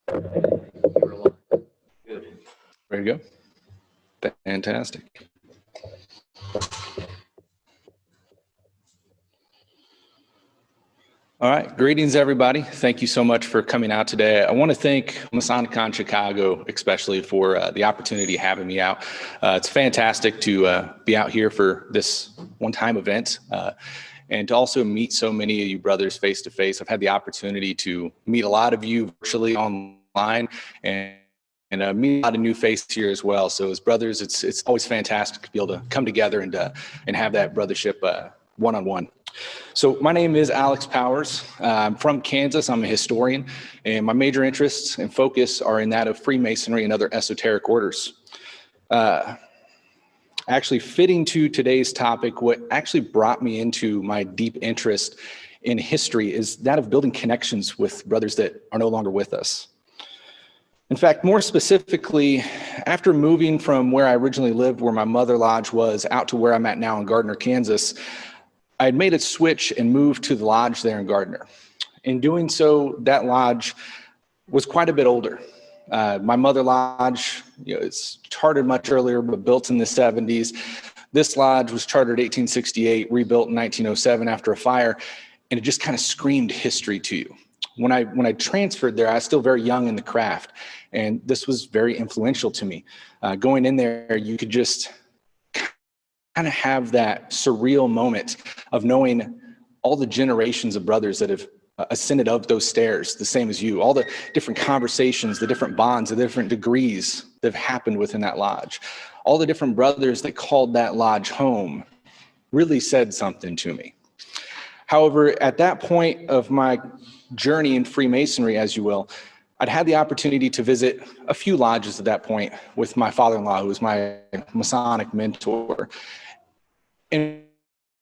Good. Ready to go? Fantastic. All right, greetings everybody. Thank you so much for coming out today. I want to thank Masonic Con Chicago especially for the opportunity of having me out. It's fantastic to be out here for this one-time event and to also meet so many of you brothers face to face. I've had the opportunity to meet a lot of you virtually online and meet a lot of new faces here as well. So as brothers, it's always fantastic to be able to come together and have that brothership one-on-one. So my name is Alex Powers. I'm from Kansas. I'm a historian, and my major interests and focus are in that of Freemasonry and other esoteric orders. Actually fitting to today's topic, what actually brought me into my deep interest in history is that of building connections with brothers that are no longer with us. In fact, more specifically, after moving from where I originally lived, where my mother lodge was, out to where I'm at now in Gardner, Kansas, I had made a switch and moved to the lodge there in Gardner. In doing so, that lodge was quite a bit older. My mother lodge, it's chartered much earlier, but built in the 70s. This lodge was chartered 1868, rebuilt in 1907 after a fire, and it just kind of screamed history to you. When I transferred there, I was still very young in the craft, and this was very influential to me. Going in there, you could just kind of have that surreal moment of knowing all the generations of brothers that have ascended up those stairs, the same as you, all the different conversations, the different bonds, the different degrees that have happened within that lodge. All the different brothers that called that lodge home really said something to me. However, at that point of my journey in Freemasonry, as you will, I'd had the opportunity to visit a few lodges at that point with my father-in-law, who was my Masonic mentor. And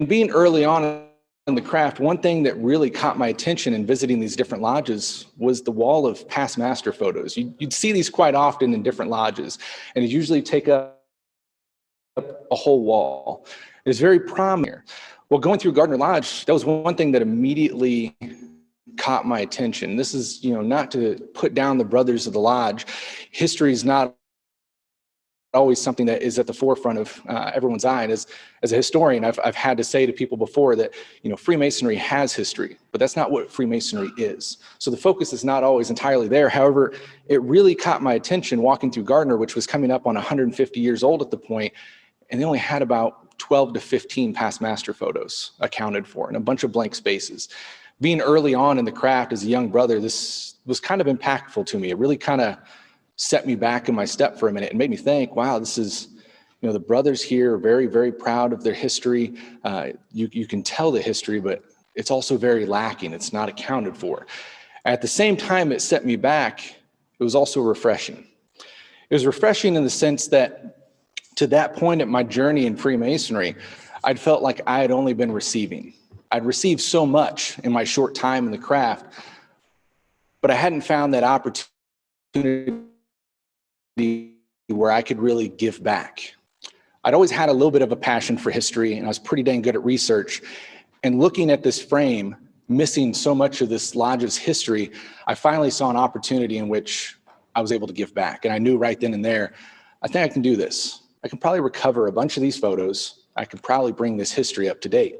being early on in the craft, one thing that really caught my attention in visiting these different lodges was the wall of past master photos. You'd see these quite often in different lodges, and it usually take up a whole wall. It's very prominent. Well, going through Gardner Lodge, that was one thing that immediately caught my attention. This is, not to put down the brothers of the lodge. History is not always something that is at the forefront of everyone's eye. And as a historian, I've had to say to people before that, Freemasonry has history, but that's not what Freemasonry is. So the focus is not always entirely there. However, it really caught my attention walking through Gardner, which was coming up on 150 years old at the point, and they only had about 12 to 15 past master photos accounted for and a bunch of blank spaces. Being early on in the craft as a young brother, this was kind of impactful to me. It really kind of set me back in my step for a minute and made me think, wow, this is, the brothers here are very, very proud of their history. You can tell the history, but it's also very lacking. It's not accounted for. At the same time, it set me back. It was also refreshing. It was refreshing in the sense that to that point at my journey in Freemasonry, I'd felt like I had only been receiving. I'd received so much in my short time in the craft, but I hadn't found that opportunity where I could really give back. I'd always had a little bit of a passion for history, and I was pretty dang good at research. And looking at this frame, missing so much of this lodge's history, I finally saw an opportunity in which I was able to give back. And I knew right then and there, I think I can do this. I can probably recover a bunch of these photos. I could probably bring this history up to date.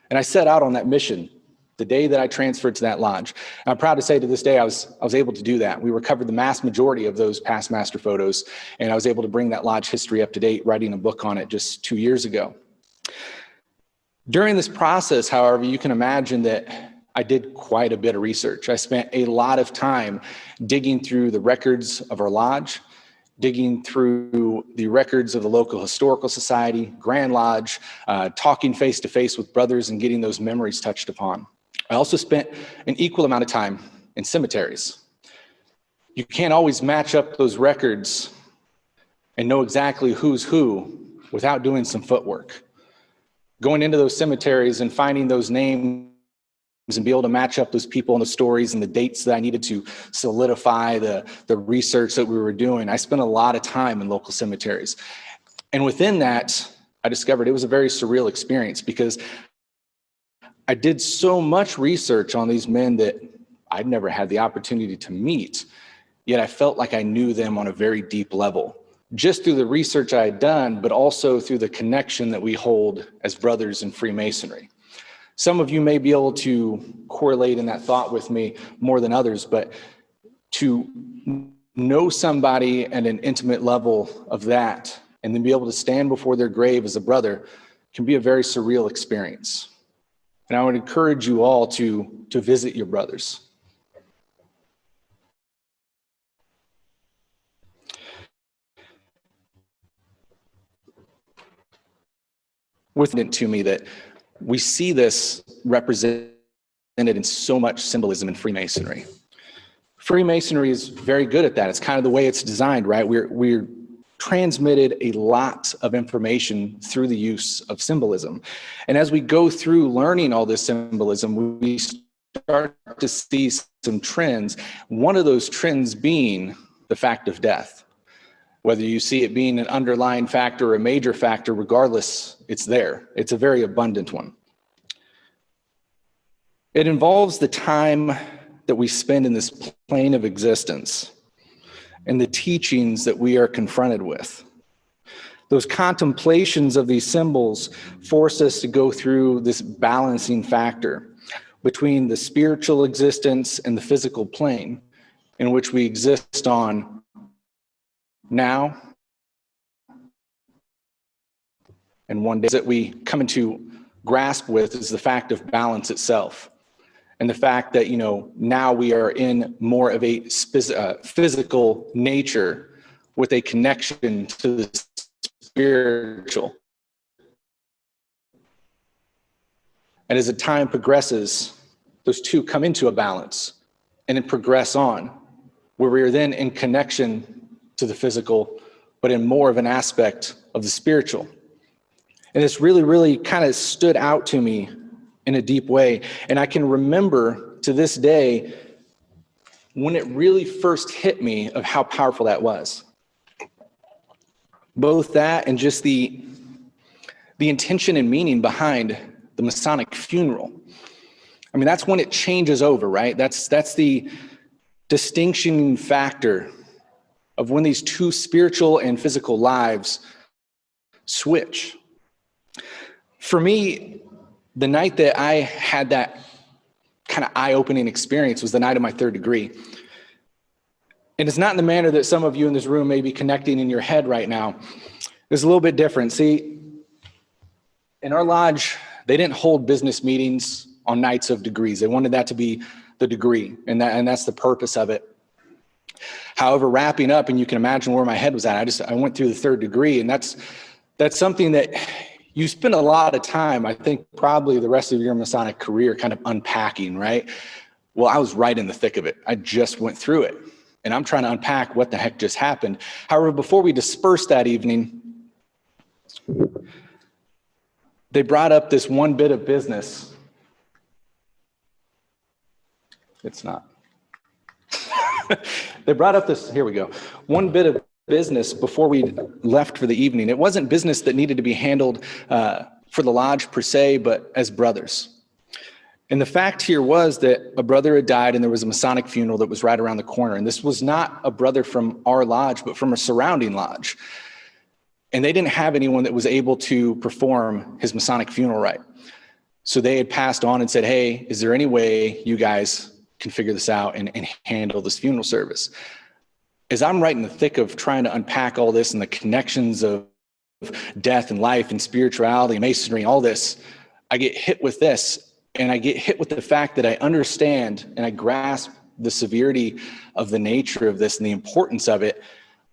And I set out on that mission the day that I transferred to that lodge. And I'm proud to say to this day, I was able to do that. We recovered the vast majority of those past master photos, and I was able to bring that lodge history up to date, writing a book on it just 2 years ago. During this process, however, you can imagine that I did quite a bit of research. I spent a lot of time digging through the records of our lodge, digging through the records of the local historical society, Grand Lodge, talking face to face with brothers and getting those memories touched upon. I also spent an equal amount of time in cemeteries. You can't always match up those records and know exactly who's who without doing some footwork. Going into those cemeteries and finding those names and be able to match up those people and the stories and the dates that I needed to solidify the research that we were doing. I spent a lot of time in local cemeteries. And within that, I discovered it was a very surreal experience because I did so much research on these men that I'd never had the opportunity to meet. yet I felt like I knew them on a very deep level, just through the research I had done, but also through the connection that we hold as brothers in Freemasonry. Some of you may be able to correlate in that thought with me more than others, but to know somebody at an intimate level of that and then be able to stand before their grave as a brother can be a very surreal experience. And I would encourage you all to visit your brothers. With it to me that we see this represented in so much symbolism in Freemasonry. Freemasonry is very good at that. It's kind of the way it's designed, right? We're transmitted a lot of information through the use of symbolism. And as we go through learning all this symbolism, we start to see some trends. One of those trends being the fact of death. Whether you see it being an underlying factor or a major factor, regardless, it's there. It's a very abundant one. It involves the time that we spend in this plane of existence and the teachings that we are confronted with. Those contemplations of these symbols force us to go through this balancing factor between the spiritual existence and the physical plane in which we exist on now and one day that we come into grasp with is the fact of balance itself. And the fact that, now we are in more of a physical nature with a connection to the spiritual. And as the time progresses, those two come into a balance and then progress on, where we are then in connection to the physical, but in more of an aspect of the spiritual. And this really, really kind of stood out to me in a deep way. And I can remember to this day when it really first hit me of how powerful that was. Both that and just the intention and meaning behind the Masonic funeral. I mean, that's when it changes over, right? That's the distinction factor of when these two spiritual and physical lives switch. For me, the night that I had that kind of eye-opening experience was the night of my third degree. And it's not in the manner that some of you in this room may be connecting in your head right now. It's a little bit different. See, in our lodge, they didn't hold business meetings on nights of degrees. They wanted that to be the degree, and that's the purpose of it. However, wrapping up, and you can imagine where my head was at, I went through the third degree, and that's something that you spend a lot of time, I think probably the rest of your Masonic career, kind of unpacking, right? Well, I was right in the thick of it. I just went through it, and I'm trying to unpack what the heck just happened. However, before we dispersed that evening, they brought up this one bit of business. It's not. They brought up this, here we go, one bit of business before we left for the evening. It wasn't business that needed to be handled for the lodge per se, but as brothers. And the fact here was that a brother had died and there was a Masonic funeral that was right around the corner. And this was not a brother from our lodge, but from a surrounding lodge. And they didn't have anyone that was able to perform his Masonic funeral right. So they had passed on and said, hey, is there any way you guys can figure this out and handle this funeral service? As I'm right in the thick of trying to unpack all this and the connections of death and life and spirituality, masonry, all this, I get hit with this, and I get hit with the fact that I understand and I grasp the severity of the nature of this and the importance of it,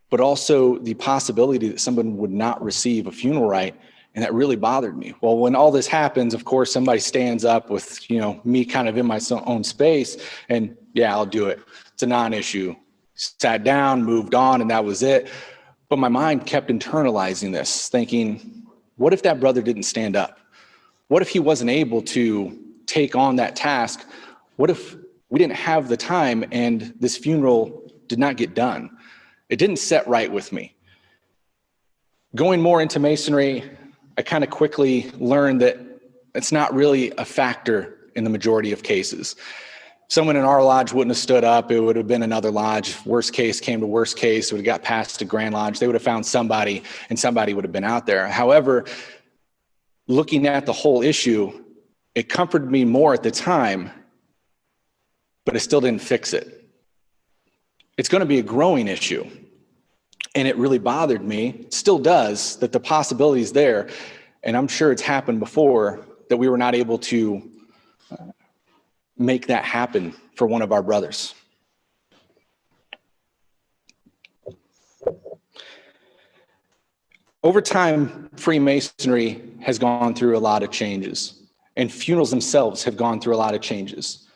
but also the possibility that someone would not receive a funeral rite. And that really bothered me. Well, when all this happens, of course, somebody stands up with, me kind of in my own space, and yeah, I'll do it. It's a non-issue. Sat down, moved on, and that was it. But my mind kept internalizing this, thinking, what if that brother didn't stand up? What if he wasn't able to take on that task? What if we didn't have the time and this funeral did not get done? It didn't set right with me. Going more into Masonry, I kind of quickly learned that it's not really a factor in the majority of cases. Someone in our lodge wouldn't have stood up. It would have been another lodge. Worst case came to worst case. It would have got past a Grand Lodge. They would have found somebody, and somebody would have been out there. However, looking at the whole issue, it comforted me more at the time, but it still didn't fix it. It's going to be a growing issue. And it really bothered me, it still does, that the possibility is there. And I'm sure it's happened before that we were not able to make that happen for one of our brothers. Over time, Freemasonry has gone through a lot of changes, and funerals themselves have gone through a lot of changes.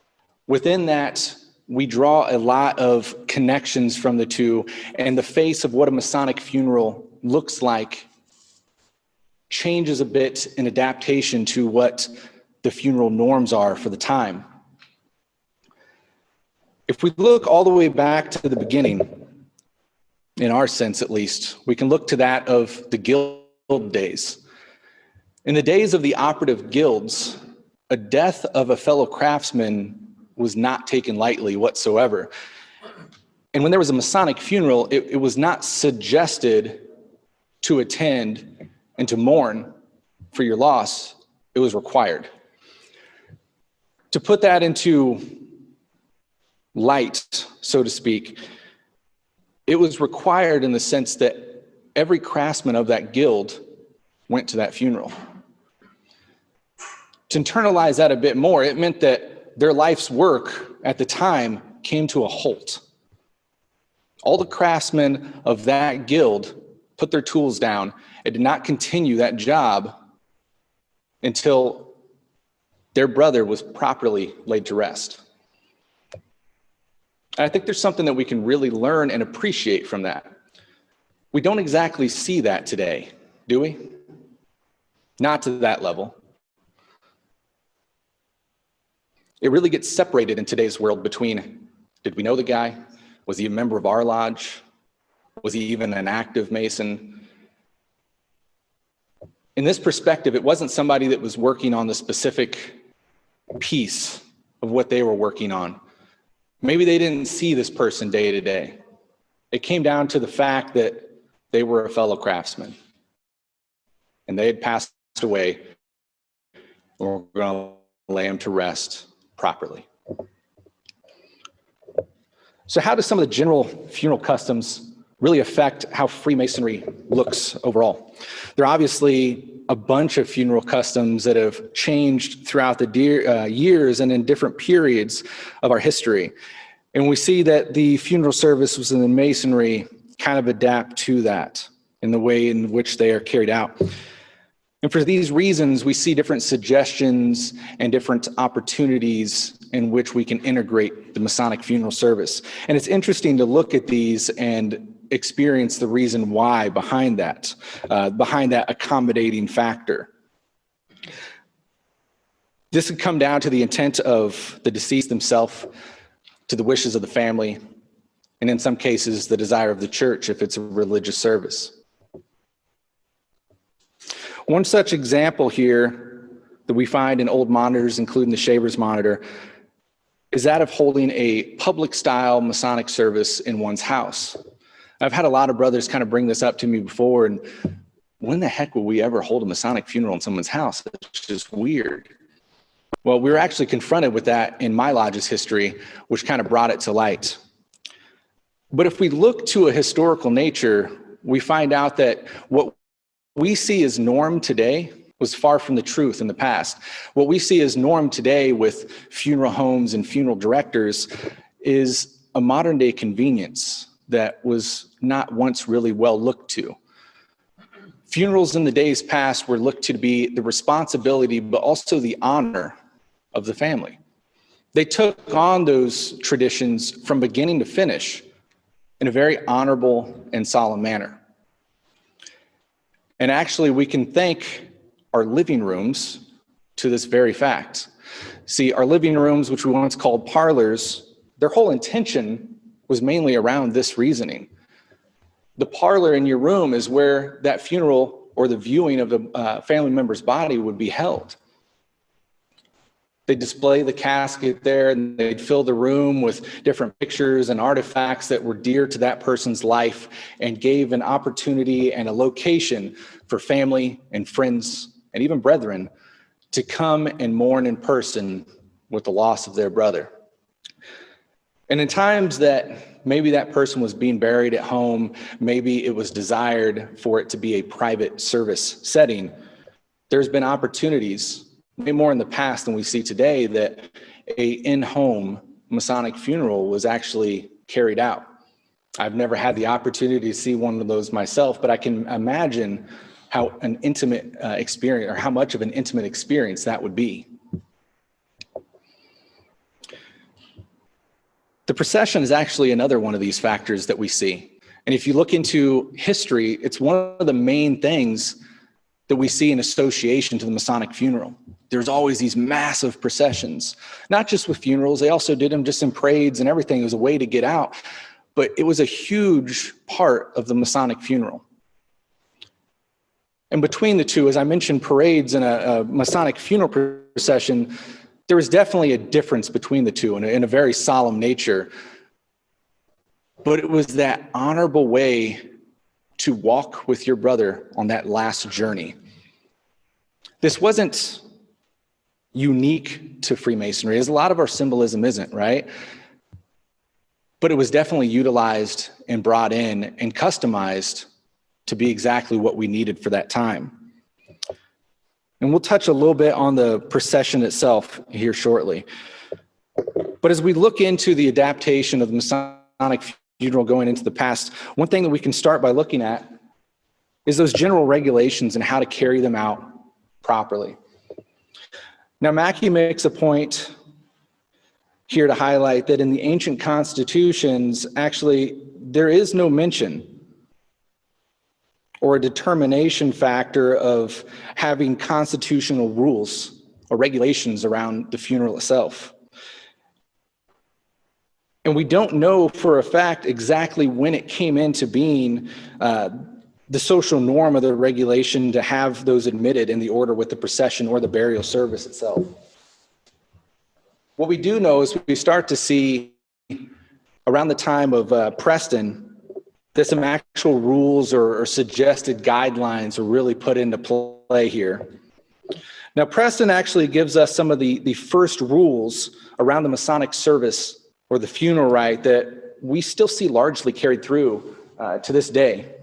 Within that, we draw a lot of connections from the two, and the face of what a Masonic funeral looks like changes a bit in adaptation to what the funeral norms are for the time. If we look all the way back to the beginning, in our sense at least, we can look to that of the guild days. In the days of the operative guilds, a death of a fellow craftsman was not taken lightly whatsoever. And when there was a Masonic funeral, it was not suggested to attend and to mourn for your loss. It was required. To put that into light, so to speak, it was required in the sense that every craftsman of that guild went to that funeral. To internalize that a bit more, it meant that their life's work at the time came to a halt. All the craftsmen of that guild put their tools down and did not continue that job until their brother was properly laid to rest. And I think there's something that we can really learn and appreciate from that. We don't exactly see that today, do we? Not to that level. It really gets separated in today's world between, did we know the guy? Was he a member of our lodge? Was he even an active Mason? In this perspective, it wasn't somebody that was working on the specific piece of what they were working on. Maybe they didn't see this person day to day. It came down to the fact that they were a fellow craftsman and they had passed away, and we're going to lay them to rest properly. So how do some of the general funeral customs really affect how Freemasonry looks overall? There are obviously a bunch of funeral customs that have changed throughout the years and in different periods of our history. And we see that the funeral services in the Masonry kind of adapt to that in the way in which they are carried out. And for these reasons, we see different suggestions and different opportunities in which we can integrate the Masonic funeral service. And it's interesting to look at these and experience the reason why behind that accommodating factor. This would come down to the intent of the deceased himself, to the wishes of the family, and in some cases, the desire of the church if it's a religious service. One such example here that we find in old monitors, including the Shaver's monitor, is that of holding a public style Masonic service in one's house. I've had a lot of brothers kind of bring this up to me before, and when the heck will we ever hold a Masonic funeral in someone's house? It's just weird. Well, we were actually confronted with that in my lodge's history, which kind of brought it to light. But if we look to a historical nature, we find out that what we see as norm today was far from the truth in the past. What we see as norm today with funeral homes and funeral directors is a modern day convenience that was not once really well looked to. Funerals in the days past were looked to be the responsibility, but also the honor of the family. They took on those traditions from beginning to finish in a very honorable and solemn manner. And actually, we can thank our living rooms to this very fact. See, our living rooms, which we once called parlors, their whole intention was mainly around this reasoning. The parlor in your room is where that funeral or the viewing of the family member's body would be held. They'd display the casket there, and they'd fill the room with different pictures and artifacts that were dear to that person's life and gave an opportunity and a location for family and friends and even brethren to come and mourn in person with the loss of their brother. And in times that maybe that person was being buried at home, maybe it was desired for it to be a private service setting, there's been opportunities, way more in the past than we see today, that a in-home Masonic funeral was actually carried out. I've never had the opportunity to see one of those myself, but I can imagine how an intimate experience, or how much of an intimate experience that would be. The procession is actually another one of these factors that we see. And if you look into history, it's one of the main things that we see in association to the Masonic funeral. There's always these massive processions, not just with funerals. They also did them just in parades and everything. It was a way to get out, but it was a huge part of the Masonic funeral. And between the two, as I mentioned, parades and a Masonic funeral procession, there was definitely a difference between the two in a very solemn nature. But it was that honorable way to walk with your brother on that last journey. This wasn't unique to Freemasonry, as a lot of our symbolism isn't, right? But it was definitely utilized and brought in and customized to be exactly what we needed for that time. And we'll touch a little bit on the procession itself here shortly. But as we look into the adaptation of the Masonic funeral going into the past, one thing that we can start by looking at is those general regulations and how to carry them out properly. Now, Mackey makes a point here to highlight that in the ancient constitutions, actually, there is no mention or a determination factor of having constitutional rules or regulations around the funeral itself. And we don't know for a fact exactly when it came into being the social norm of the regulation to have those admitted in the order with the procession or the burial service itself. What we do know is we start to see around the time of Preston that some actual rules or suggested guidelines are really put into play here. Now, Preston actually gives us some of the first rules around the Masonic service or the funeral rite that we still see largely carried through to this day.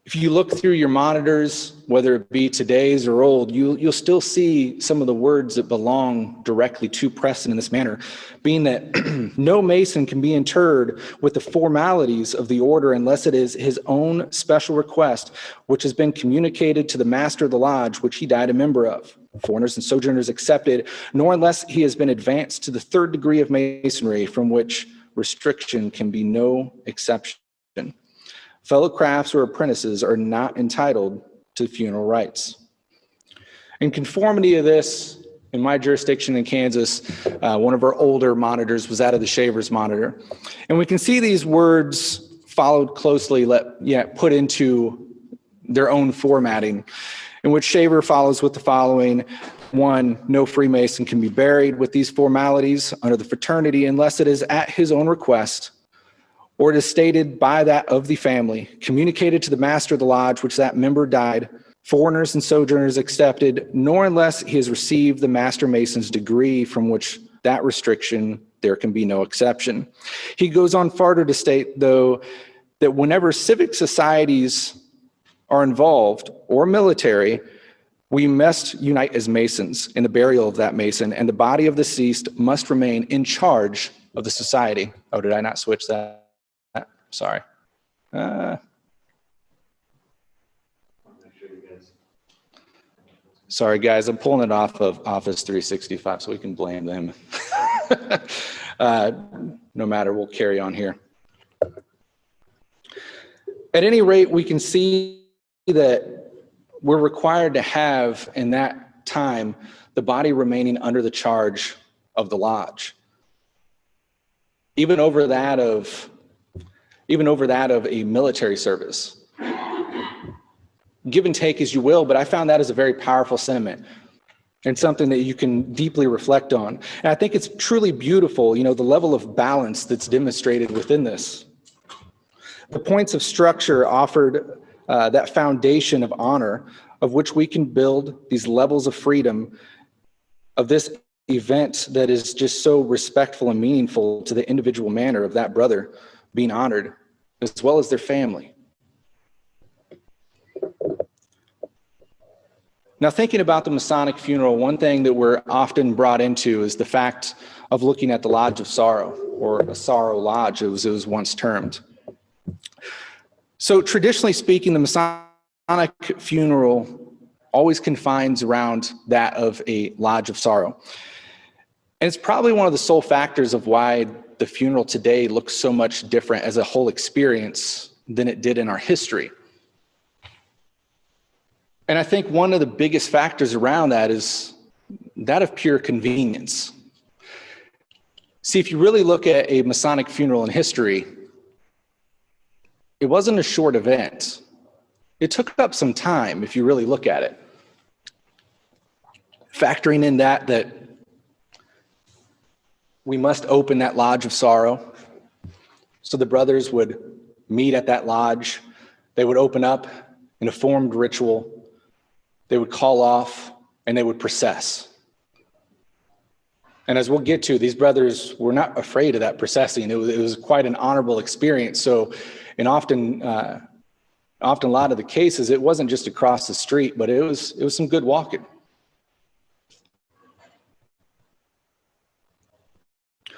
If you look through your monitors, whether it be today's or old, you'll still see some of the words that belong directly to Preston in this manner, being that no Mason can be interred with the formalities of the order unless it is his own special request, which has been communicated to the master of the lodge, which he died a member of. Foreigners and sojourners excepted, nor unless he has been advanced to the third degree of Masonry, from which restriction can be no exception. Fellow crafts or apprentices are not entitled to funeral rites. In conformity to this, in my jurisdiction in Kansas, one of our older monitors was that of the Shaver's monitor. And we can see these words followed closely, put into their own formatting, in which Shaver follows with the following: 1, no Freemason can be buried with these formalities under the fraternity unless it is at his own request, or it is stated by that of the family, communicated to the master of the lodge, which that member died, foreigners and sojourners excepted, nor unless he has received the master mason's degree, from which that restriction there can be no exception. He goes on farther to state, though, that whenever civic societies are involved or military, we must unite as Masons in the burial of that Mason, and the body of the deceased must remain in charge of the society. Oh, did I not switch that? Sorry. Sorry, guys. I'm pulling it off of Office 365, so we can blame them. No matter, we'll carry on here. At any rate, we can see that we're required to have, in that time, the body remaining under the charge of the lodge. Even over that of a military service. Give and take as you will, but I found that as a very powerful sentiment. and something that you can deeply reflect on. And I think it's truly beautiful, the level of balance that's demonstrated within this. The points of structure offered that foundation of honor of which we can build these levels of freedom of this event that is just so respectful and meaningful to the individual manner of that brother being honored, as well as their family. Now, thinking about the Masonic funeral, one thing that we're often brought into is the fact of looking at the Lodge of Sorrow, or a sorrow lodge, as it was once termed. So traditionally speaking, the Masonic funeral always confines around that of a Lodge of Sorrow. And it's probably one of the sole factors of why the funeral today looks so much different as a whole experience than it did in our history. And I think one of the biggest factors around that is that of pure convenience. See, if you really look at a Masonic funeral in history, it wasn't a short event. It took up some time if you really look at it. Factoring in that we must open that Lodge of Sorrow. So the brothers would meet at that lodge. They would open up in a formed ritual. They would call off and they would process. And as we'll get to, these brothers were not afraid of that processing. It was quite an honorable experience. So, and often a lot of the cases, it wasn't just across the street, but it was some good walking.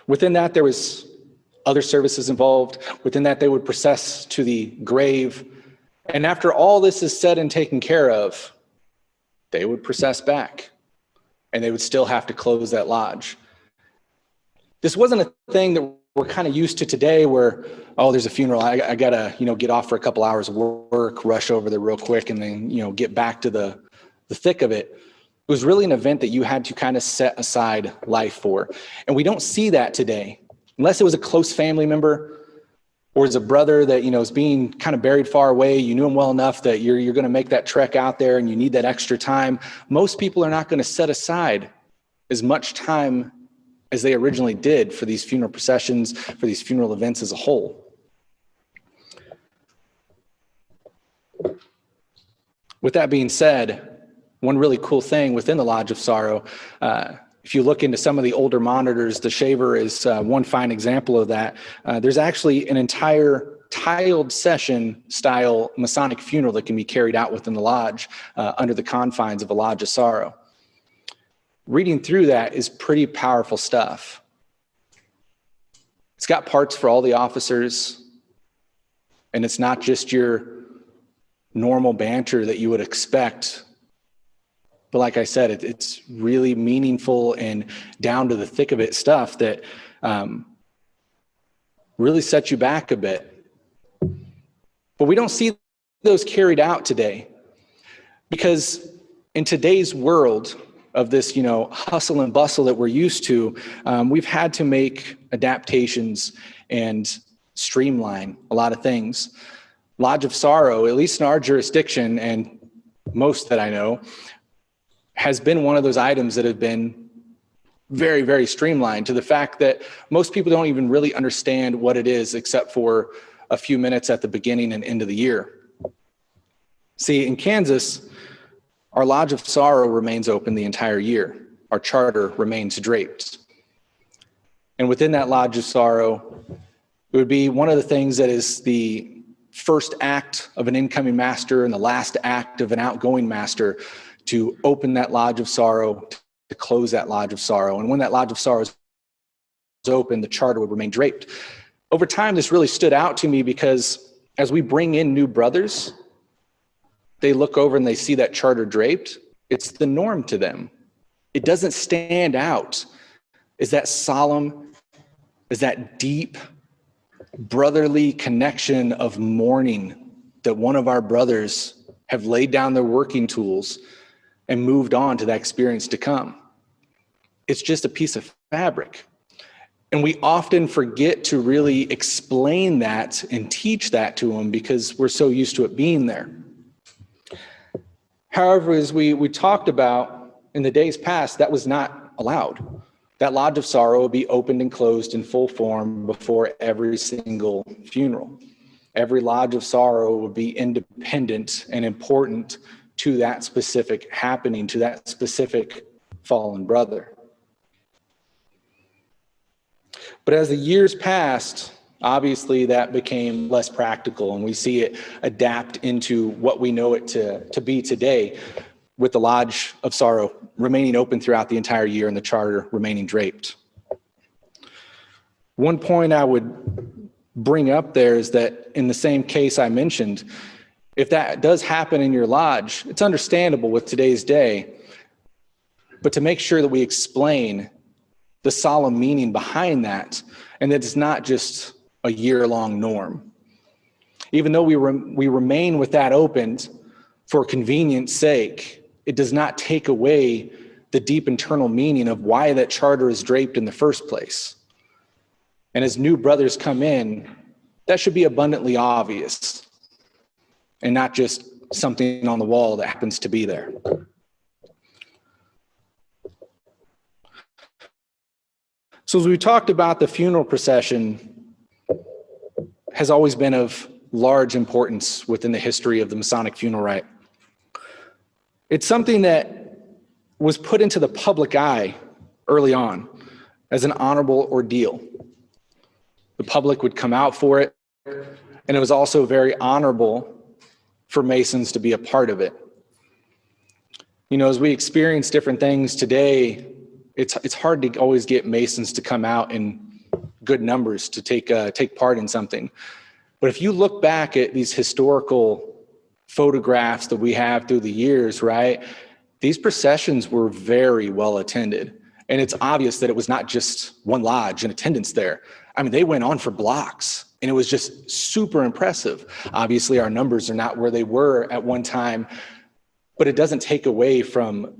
Within that, there was other services involved. Within that, they would process to the grave. And after all this is said and taken care of, they would process back, and they would still have to close that lodge. This wasn't a thing that we're kind of used to today where, oh, there's a funeral. I got to, get off for a couple hours of work, rush over there real quick, and then, get back to the thick of it. It was really an event that you had to kind of set aside life for. And we don't see that today, unless it was a close family member or as a brother that, is being kind of buried far away. You knew him well enough that you're going to make that trek out there and you need that extra time. Most people are not going to set aside as much time as they originally did for these funeral processions, for these funeral events as a whole. With that being said, one really cool thing within the Lodge of Sorrow, if you look into some of the older monitors, the shaver is one fine example of that. There's actually an entire tiled session style Masonic funeral that can be carried out within the lodge under the confines of a Lodge of Sorrow. Reading through that is pretty powerful stuff. It's got parts for all the officers, and it's not just your normal banter that you would expect. But like I said, it's really meaningful and down to the thick of it stuff that really sets you back a bit. But we don't see those carried out today because in today's world of this, hustle and bustle that we're used to, we've had to make adaptations and streamline a lot of things. Lodge of Sorrow, at least in our jurisdiction and most that I know, has been one of those items that have been very, very streamlined to the fact that most people don't even really understand what it is except for a few minutes at the beginning and end of the year. See, in Kansas, our Lodge of Sorrow remains open the entire year. Our charter remains draped. And within that Lodge of Sorrow, it would be one of the things that is the first act of an incoming master and the last act of an outgoing master to open that Lodge of Sorrow, to close that Lodge of Sorrow. And when that Lodge of Sorrow is open, the charter would remain draped. Over time, this really stood out to me because as we bring in new brothers, they look over and they see that charter draped. It's the norm to them. It doesn't stand out as that solemn, as that deep, brotherly connection of mourning that one of our brothers have laid down their working tools and moved on to that experience to come. It's just a piece of fabric. And we often forget to really explain that and teach that to them because we're so used to it being there. However, as we talked about in the days past, that was not allowed. That lodge of sorrow would be opened and closed in full form before every single funeral. Every lodge of sorrow would be independent and important to that specific happening, to that specific fallen brother. But as the years passed, obviously that became less practical, and we see it adapt into what we know it to be today, with the Lodge of Sorrow remaining open throughout the entire year and the charter remaining draped. One point I would bring up there is that in the same case I mentioned, if that does happen in your lodge, it's understandable with today's day, but to make sure that we explain the solemn meaning behind that, and that it's not just a year-long norm. Even though we remain with that opened for convenience sake, it does not take away the deep internal meaning of why that charter is draped in the first place. And as new brothers come in, that should be abundantly obvious and not just something on the wall that happens to be there. So as we talked about, the funeral procession has always been of large importance within the history of the Masonic funeral rite. It's something that was put into the public eye early on as an honorable ordeal. The public would come out for it, and it was also very honorable for Masons to be a part of it. You know, as we experience different things today, it's hard to always get Masons to come out in good numbers to take part in something. But if you look back at these historical photographs that we have through the years, right, these processions were very well attended. And it's obvious that it was not just one lodge in attendance there. I mean, they went on for blocks, and it was just super impressive. Obviously, our numbers are not where they were at one time, but it doesn't take away from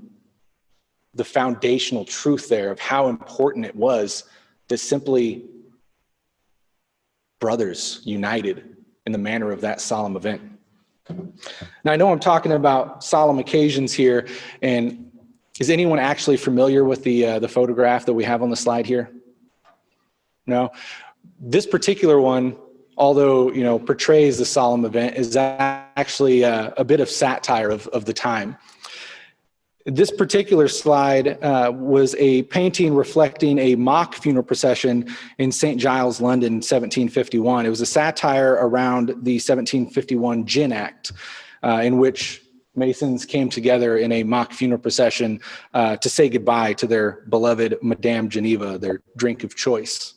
the foundational truth there of how important it was that simply brothers united in the manner of that solemn event. Now, I know I'm talking about solemn occasions here, and is anyone actually familiar with the photograph that we have on the slide here? No? This particular one, although, you know, portrays the solemn event, is actually a bit of satire of the time. This particular slide was a painting reflecting a mock funeral procession in St. Giles, London, 1751. It was a satire around the 1751 Gin Act, in which Masons came together in a mock funeral procession to say goodbye to their beloved Madame Geneva, their drink of choice.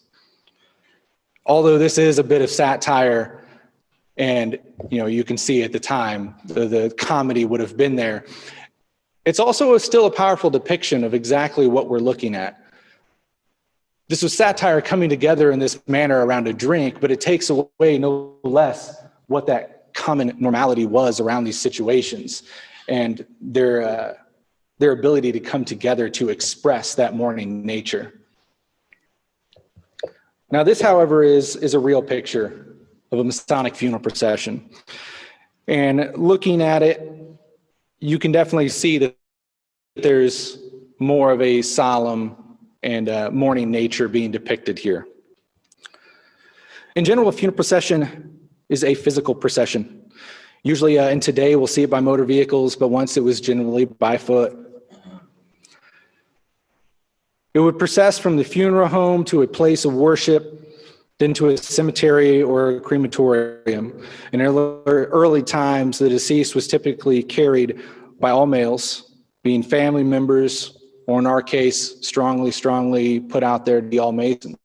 Although this is a bit of satire, and you know, you can see at the time the comedy would have been there, it's also still a powerful depiction of exactly what we're looking at. This was satire coming together in this manner around a drink, but it takes away no less what that common normality was around these situations and their ability to come together to express that mourning nature. Now, this, however, is a real picture of a Masonic funeral procession. And looking at it, you can definitely see that there's more of a solemn and mourning nature being depicted here. In general, a funeral procession is a physical procession. Usually, and today we'll see it by motor vehicles, but once it was generally by foot. It would process from the funeral home to a place of worship, then to a cemetery or a crematorium. In early times, the deceased was typically carried by all males, being family members, or in our case, strongly put out there to be all Masons.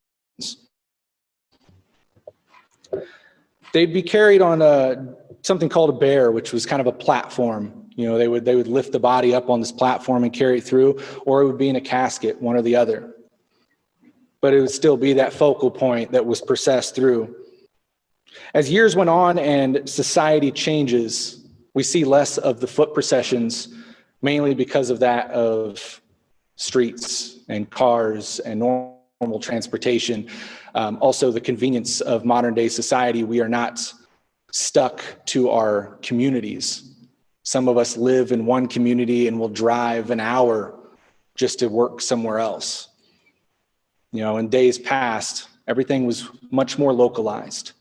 They'd be carried on something called a bear, which was kind of a platform. You know, they would lift the body up on this platform and carry it through, or it would be in a casket, one or the other. But it would still be that focal point that was processed through. As years went on and society changes, we see less of the foot processions, mainly because of that of streets and cars and normal transportation. Also, the convenience of modern day society, we are not stuck to our communities. Some of us live in one community and will drive an hour just to work somewhere else. You know, in days past, everything was much more localized.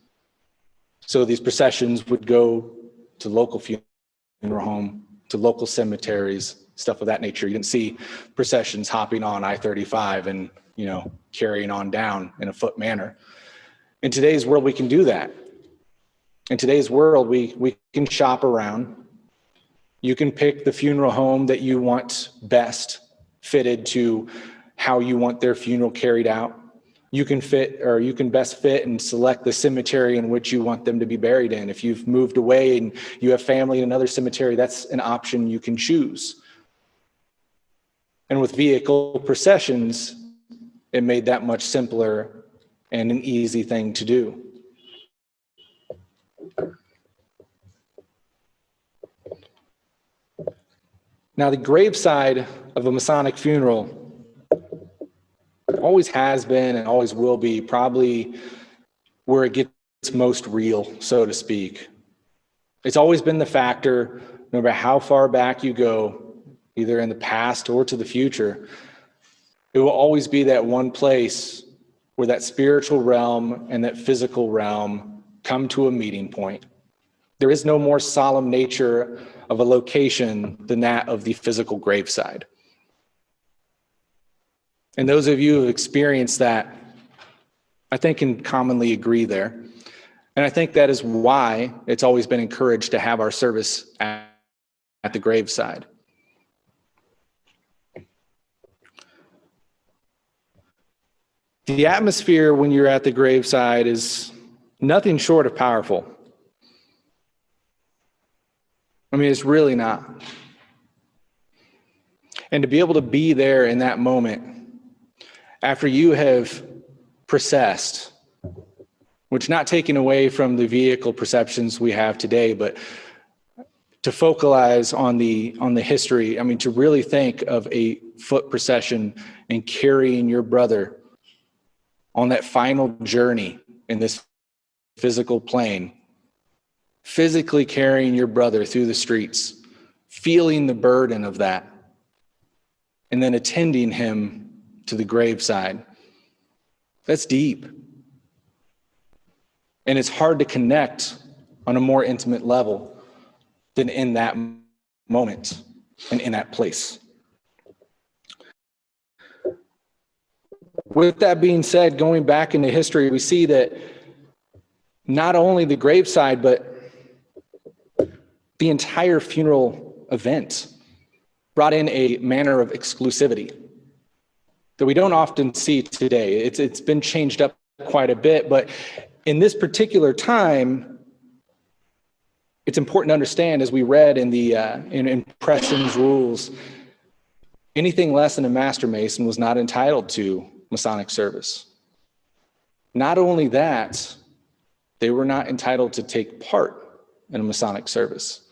So these processions would go to local funeral home, to local cemeteries, stuff of that nature. You didn't see processions hopping on I-35 and, you know, carrying on down in a foot manner. In today's world, we can do that. In today's world, we can shop around. You can pick the funeral home that you want best fitted to how you want their funeral carried out. You can best fit and select the cemetery in which you want them to be buried in. If you've moved away and you have family in another cemetery, that's an option you can choose. And with vehicle processions, it made that much simpler and an easy thing to do. Now, the graveside of a Masonic funeral always has been and always will be probably where it gets most real, so to speak. It's always been the factor, no matter how far back you go, either in the past or to the future, it will always be that one place where that spiritual realm and that physical realm come to a meeting point. There is no more solemn nature of a location than that of the physical graveside. And those of you who have experienced that, I think, can commonly agree there. And I think that is why it's always been encouraged to have our service at the graveside. The atmosphere when you're at the graveside is nothing short of powerful. I mean, it's really not. And to be able to be there in that moment, after you have processed, which not taking away from the vehicle perceptions we have today, but to focalize on the history, I mean, to really think of a foot procession and carrying your brother on that final journey in this physical plane, physically carrying your brother through the streets, feeling the burden of that, and then attending him to the graveside. That's deep. And it's hard to connect on a more intimate level than in that moment and in that place. With that being said, going back into history, we see that not only the graveside, but the entire funeral event brought in a manner of exclusivity that we don't often see today. It's been changed up quite a bit, but in this particular time, it's important to understand, as we read in the in Preston's rules, anything less than a Master Mason was not entitled to Masonic service. Not only that, they were not entitled to take part in a Masonic service.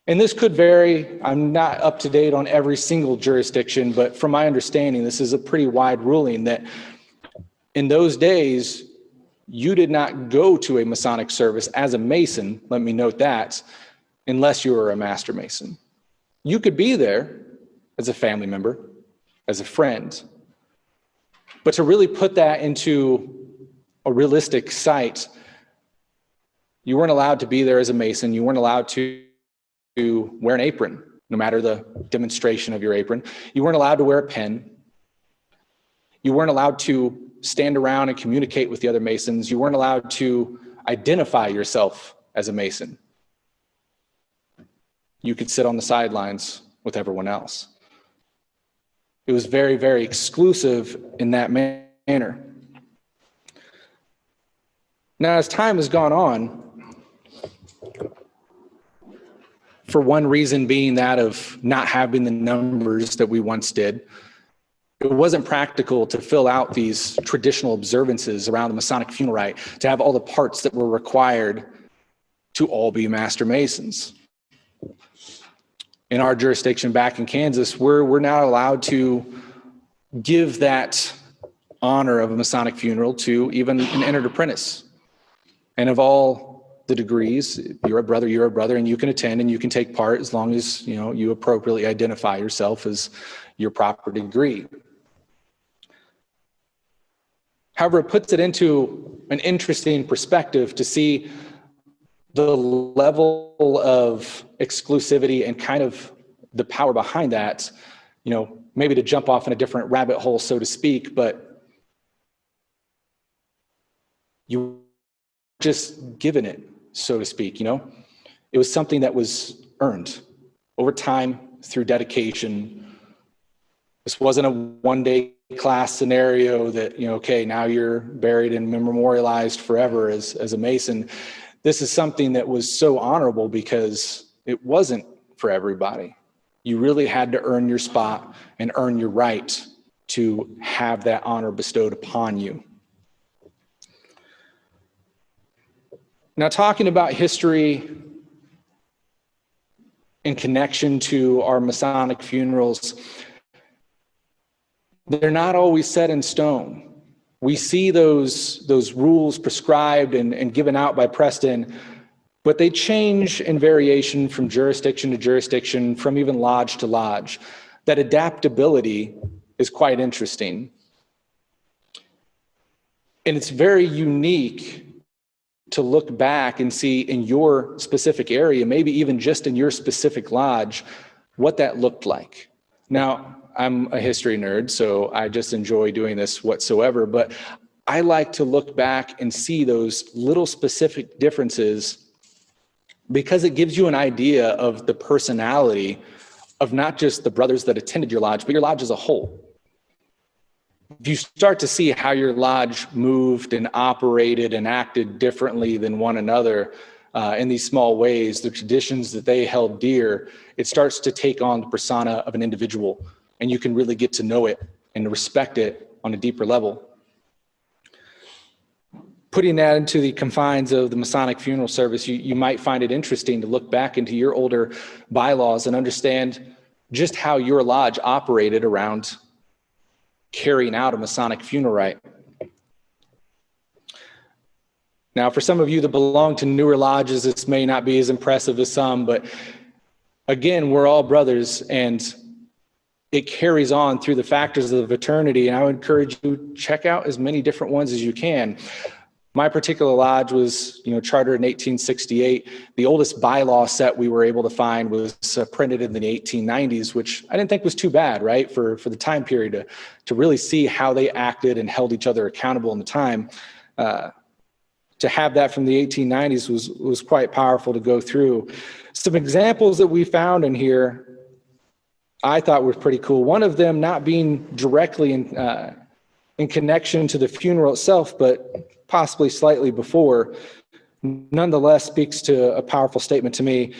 And this could vary. I'm not up to date on every single jurisdiction, but from my understanding, this is a pretty wide ruling that in those days, you did not go to a Masonic service as a Mason, let me note that, unless you were a Master Mason. You could be there as a family member, as a friend, but to really put that into a realistic sight, you weren't allowed to be there as a Mason. You weren't allowed to wear an apron, no matter the demonstration of your apron. You weren't allowed to wear a pen. You weren't allowed to stand around and communicate with the other Masons. You weren't allowed to identify yourself as a Mason. You could sit on the sidelines with everyone else. It was very, very exclusive in that manner. Now, as time has gone on, for one reason being that of not having the numbers that we once did, it wasn't practical to fill out these traditional observances around the Masonic funeral rite, to have all the parts that were required to all be Master Masons. In our jurisdiction back in Kansas, we're now allowed to give that honor of a Masonic funeral to even an entered apprentice. And of all the degrees. You're a brother, and you can attend and you can take part as long as, you appropriately identify yourself as your proper degree. However, it puts it into an interesting perspective to see the level of exclusivity and kind of the power behind that, maybe to jump off in a different rabbit hole, so to speak, but you just given it, so to speak, It was something that was earned over time through dedication. This wasn't a one-day class scenario that, okay, now you're buried and memorialized forever as a Mason. This is something that was so honorable because it wasn't for everybody. You really had to earn your spot and earn your right to have that honor bestowed upon you. Now, talking about history in connection to our Masonic funerals, they're not always set in stone. We see those rules prescribed and given out by Preston, but they change in variation from jurisdiction to jurisdiction, from even lodge to lodge. That adaptability is quite interesting. And it's very unique to look back and see in your specific area, maybe even just in your specific lodge, what that looked like. Now, I'm a history nerd, so I just enjoy doing this whatsoever, but I like to look back and see those little specific differences because it gives you an idea of the personality of not just the brothers that attended your lodge, but your lodge as a whole. If you start to see how your lodge moved and operated and acted differently than one another in these small ways, the traditions that they held dear, it starts to take on the persona of an individual, and you can really get to know it and respect it on a deeper level. Putting that into the confines of the Masonic funeral service, you might find it interesting to look back into your older bylaws and understand just how your lodge operated around carrying out a Masonic funeral rite. Now, for some of you that belong to newer lodges, this may not be as impressive as some, but again, we're all brothers, and it carries on through the factors of the fraternity, and I would encourage you to check out as many different ones as you can. My particular lodge was, chartered in 1868. The oldest bylaw set we were able to find was printed in the 1890s, which I didn't think was too bad, right, for the time period to really see how they acted and held each other accountable in the time. To have that from the 1890s was quite powerful to go through. Some examples that we found in here I thought were pretty cool. One of them not being directly in connection to the funeral itself, but possibly slightly before, nonetheless speaks to a powerful statement to me.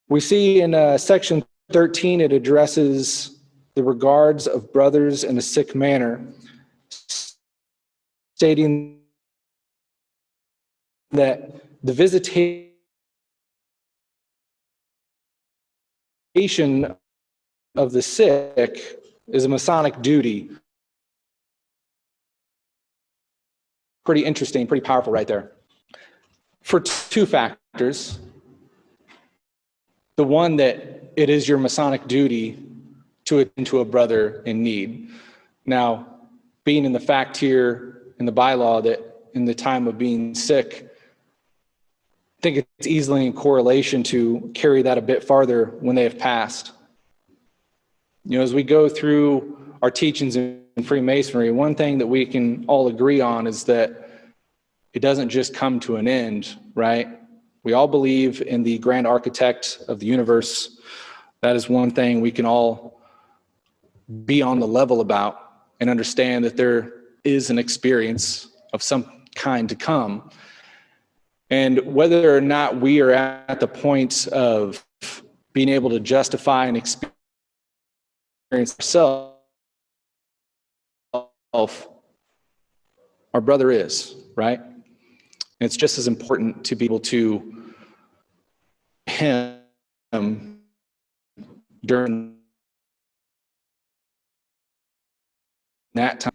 We see in section 13, it addresses the regards of brothers in a sick manner, stating that the visitation of the sick is a Masonic duty. Pretty interesting, pretty powerful right there. For two factors. The one that it is your Masonic duty to attend to a brother in need. Now, being in the fact here in the bylaw that in the time of being sick, I think it's easily in correlation to carry that a bit farther when they have passed. As we go through our teachings in Freemasonry, one thing that we can all agree on is that it doesn't just come to an end, right? We all believe in the grand architect of the universe. That is one thing we can all be on the level about and understand that there is an experience of some kind to come. And whether or not we are at the point of being able to justify and experience ourselves, our brother is, right? And it's just as important to be able to him during that time.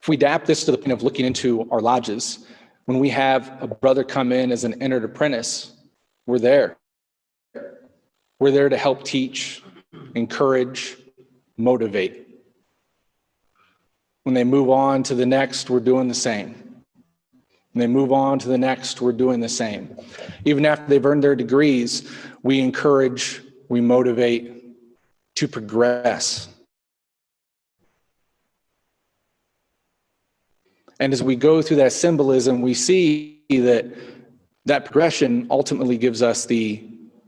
If we adapt this to the point of looking into our lodges, When we have a brother come in as an entered apprentice, we're there. We're there to help teach, encourage, motivate. When they move on to the next, we're doing the same. When they move on to the next, we're doing the same. Even after they've earned their degrees, we encourage, we motivate to progress. And as we go through that symbolism, we see that that progression ultimately gives us the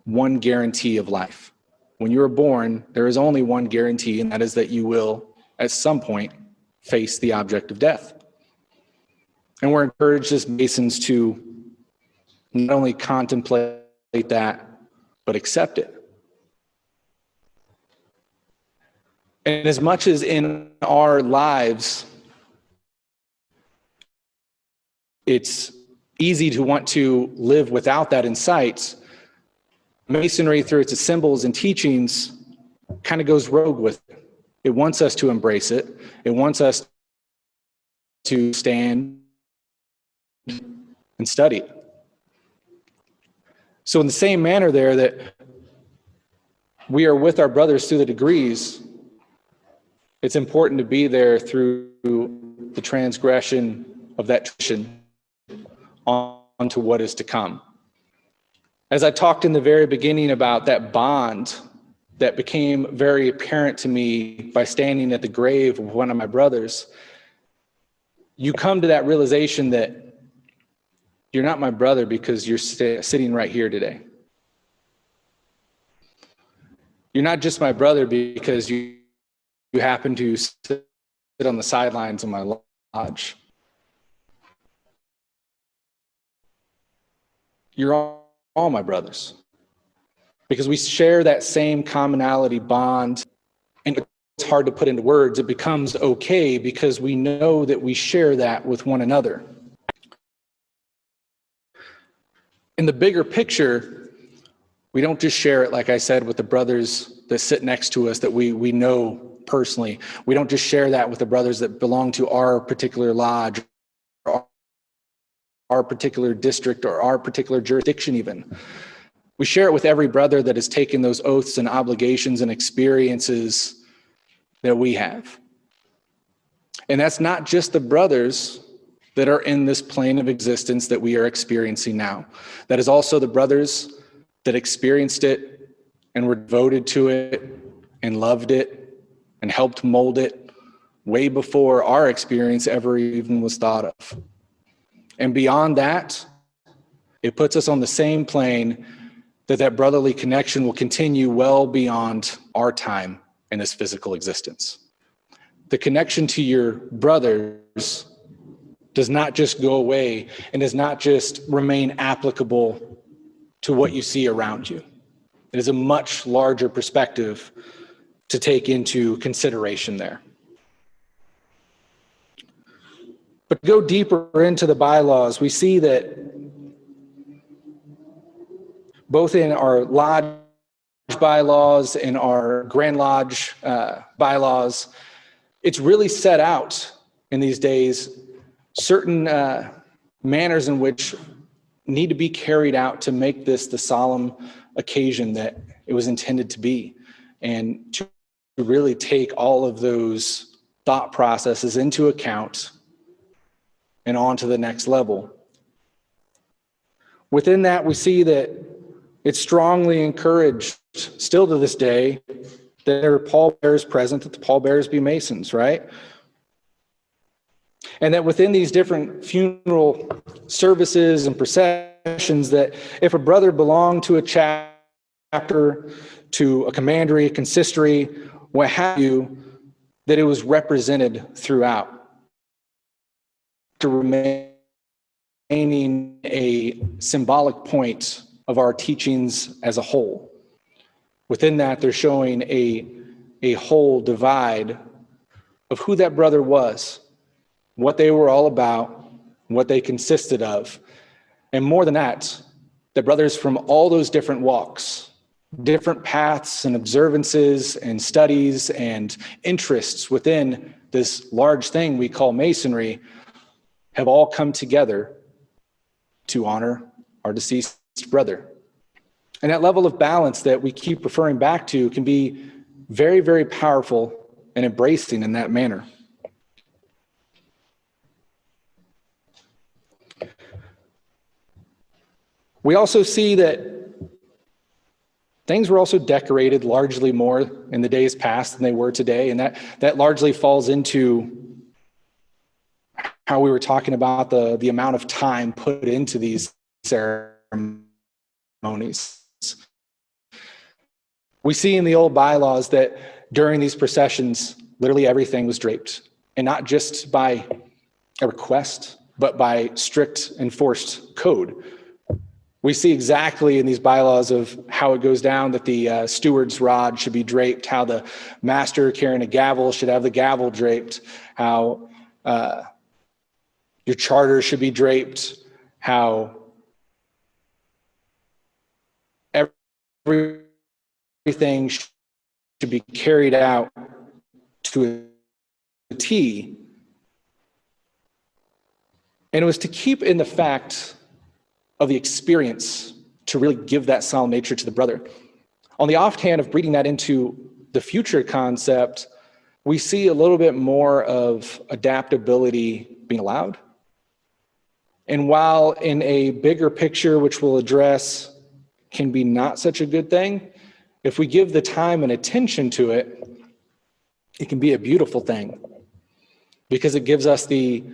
one guarantee of life. When you are born, there is only one guarantee, and that is that you will, at some point, face the object of death. And we're encouraged as Masons to not only contemplate that, but accept it. And as much as in our lives, it's easy to want to live without that in sight, Masonry, through its symbols and teachings, kind of goes rogue with it. It wants us to embrace it. It wants us to stand and study. So in the same manner there that we are with our brothers through the degrees, it's important to be there through the transgression of that tradition onto what is to come. As I talked in the very beginning about that bond that became very apparent to me by standing at the grave of one of my brothers, you come to that realization that you're not my brother because you're sitting right here today. You're not just my brother because you happen to sit on the sidelines of my lodge. You're all my brothers, because we share that same commonality bond, and it's hard to put into words. It becomes okay because we know that we share that with one another. In the bigger picture, we don't just share it, like I said, with the brothers that sit next to us that we know personally. We don't just share that with the brothers that belong to our particular lodge, our particular district, or our particular jurisdiction even. We share it with every brother that has taken those oaths and obligations and experiences that we have. And that's not just the brothers that are in this plane of existence that we are experiencing now. That is also the brothers that experienced it and were devoted to it and loved it and helped mold it way before our experience ever even was thought of. And beyond that, it puts us on the same plane that brotherly connection will continue well beyond our time in this physical existence. The connection to your brothers does not just go away and does not just remain applicable to what you see around you. It is a much larger perspective to take into consideration there. But to go deeper into the bylaws, we see that both in our lodge bylaws and our Grand Lodge bylaws, it's really set out in these days certain manners in which need to be carried out to make this the solemn occasion that it was intended to be, and to really take all of those thought processes into account and on to the next level. Within that, we see that it's strongly encouraged, still to this day, that there are pallbearers present, that the pallbearers be Masons, right? And that within these different funeral services and processions, that if a brother belonged to a chapter, to a commandery, a consistory, what have you, that it was represented throughout, to remaining a symbolic point of our teachings as a whole. Within that, they're showing a whole divide of who that brother was, what they were all about, what they consisted of. And more than that, the brothers from all those different walks, different paths and observances and studies and interests within this large thing we call Masonry have all come together to honor our deceased brother. And that level of balance that we keep referring back to can be very, very powerful and embracing in that manner. We also see that things were also decorated largely more in the days past than they were today, and that largely falls into how we were talking about the amount of time put into these ceremonies. We see in the old bylaws that during these processions, literally everything was draped, and not just by a request, but by strict enforced code. We see exactly in these bylaws of how it goes down that the steward's rod should be draped, how the master carrying a gavel should have the gavel draped, how your charter should be draped, how everything should be carried out to a T. And it was to keep in the fact of the experience to really give that solemn nature to the brother. On the offhand of breeding that into the future concept, we see a little bit more of adaptability being allowed. And while in a bigger picture, which we'll address, can be not such a good thing, if we give the time and attention to it, it can be a beautiful thing because it gives us the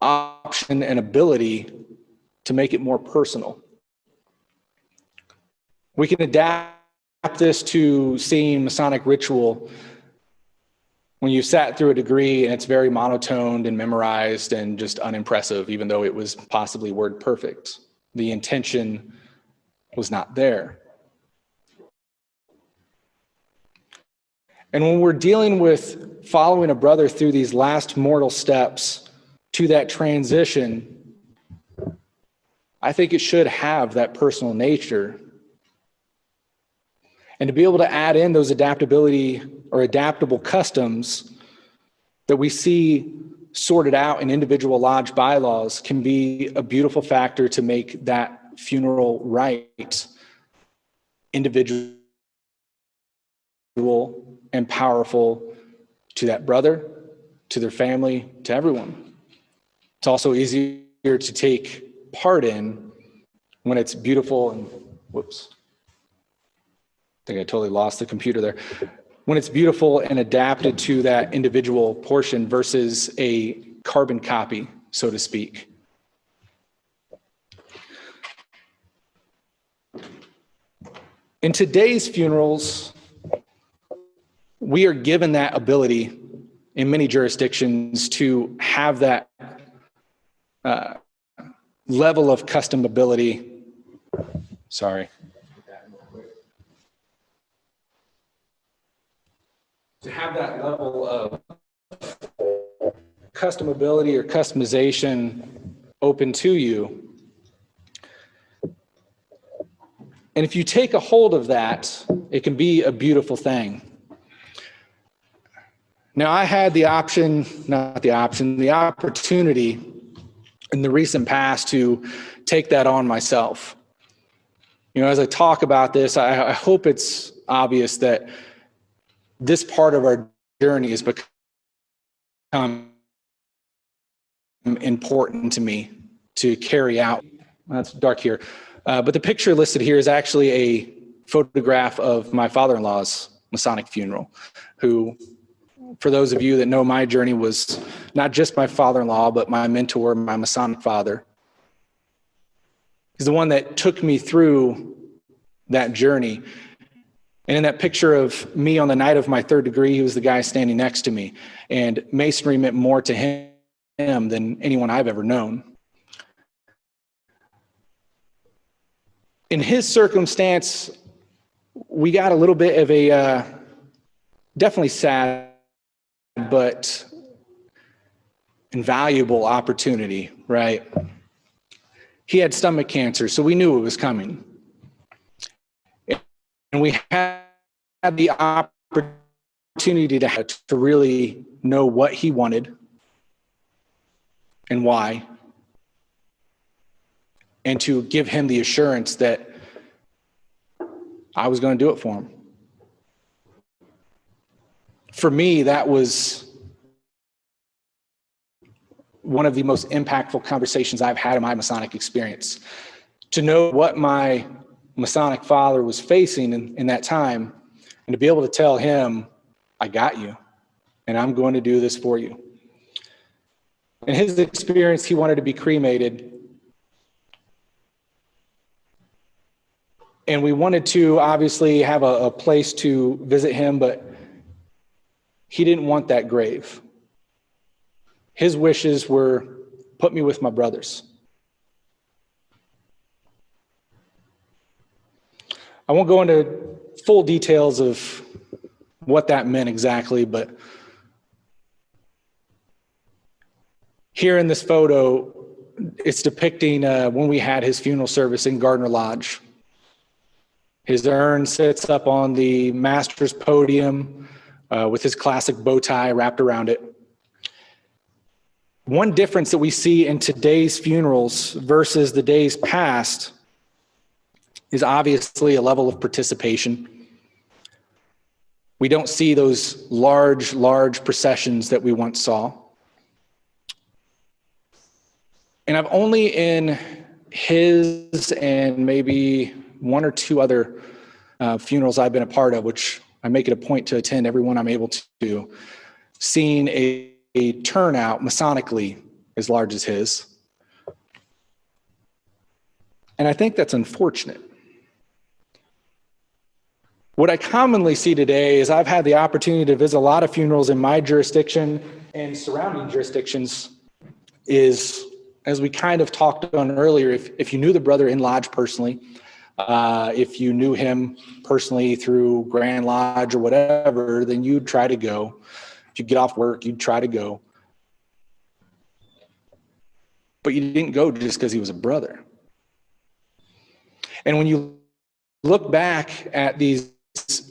option and ability to make it more personal. We can adapt this to seeing Masonic ritual when you sat through a degree and it's very monotoned and memorized and just unimpressive, even though it was possibly word perfect. The intention was not there. And when we're dealing with following a brother through these last mortal steps to that transition, I think it should have that personal nature. And to be able to add in those adaptability or adaptable customs that we see sorted out in individual lodge bylaws can be a beautiful factor to make that funeral rite individual and powerful to that brother, to their family, to everyone. It's also easier to take part in when it's beautiful and, whoops, I think I totally lost the computer there. When it's beautiful and adapted to that individual portion versus a carbon copy, so to speak. In today's funerals, we are given that ability in many jurisdictions to have that level of custom ability. Sorry. To have that level of custom ability or customization open to you. And if you take a hold of that, it can be a beautiful thing. Now, I had the opportunity in the recent past to take that on myself. You know, as I talk about this, I hope it's obvious that this part of our journey has become important to me to carry out. That's dark here. But the picture listed here is actually a photograph of my father-in-law's Masonic funeral, who, for those of you that know my journey, was not just my father-in-law, but my mentor, my Masonic father. He's the one that took me through that journey. And in that picture of me on the night of my third degree, he was the guy standing next to me. And Masonry meant more to him than anyone I've ever known. In his circumstance, we got a little bit of a definitely sad but invaluable opportunity, right? He had stomach cancer, so we knew it was coming. And we had the opportunity to really know what he wanted and why. and to give him the assurance that I was going to do it for him. For me, that was one of the most impactful conversations I've had in my Masonic experience. To know what my Masonic father was facing in that time, and to be able to tell him, I got you, and I'm going to do this for you. In his experience, he wanted to be cremated. And we wanted to obviously have a place to visit him, but he didn't want that grave. His wishes were, put me with my brothers. I won't go into full details of what that meant exactly, but here in this photo, it's depicting when we had his funeral service in Gardner Lodge. His urn sits up on the master's podium with his classic bow tie wrapped around it. One difference that we see in today's funerals versus the days past is obviously a level of participation. We don't see those large processions that we once saw. And I've only in his and maybe one or two other funerals I've been a part of, which I make it a point to attend every one I'm able to, seen a turnout Masonically as large as his. And I think that's unfortunate. What I commonly see today is I've had the opportunity to visit a lot of funerals in my jurisdiction and surrounding jurisdictions is, as we kind of talked on earlier, if you knew the brother in lodge personally, if you knew him personally through Grand Lodge or whatever, then you'd try to go. If you get off work, you'd try to go. But you didn't go just because he was a brother. And when you look back at these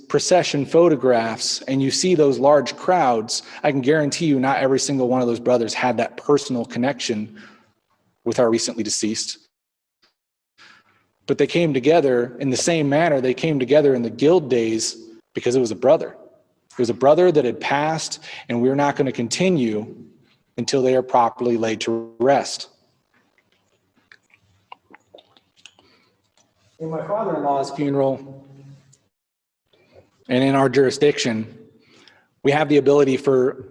procession photographs and you see those large crowds, I can guarantee you not every single one of those brothers had that personal connection with our recently deceased. But they came together in the same manner they came together in the guild days because it was a brother. It was a brother that had passed, and we're not going to continue until they are properly laid to rest. In my father-in-law's funeral, and in our jurisdiction, we have the ability for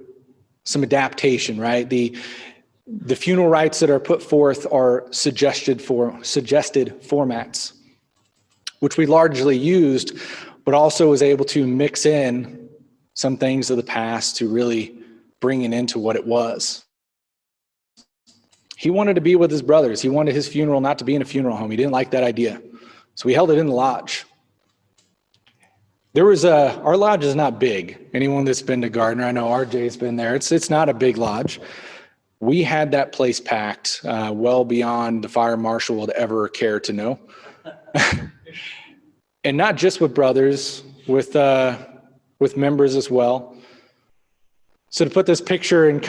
some adaptation, right? The funeral rites that are put forth are suggested formats, which we largely used, but also was able to mix in some things of the past to really bring it into what it was. He wanted to be with his brothers. He wanted his funeral not to be in a funeral home. He didn't like that idea. So we held it in the lodge. Our lodge is not big. Anyone that's been to Gardner, I know RJ's been there. It's not a big lodge. We had that place packed well beyond the fire marshal would ever care to know. And not just with brothers, with members as well. So to put this picture in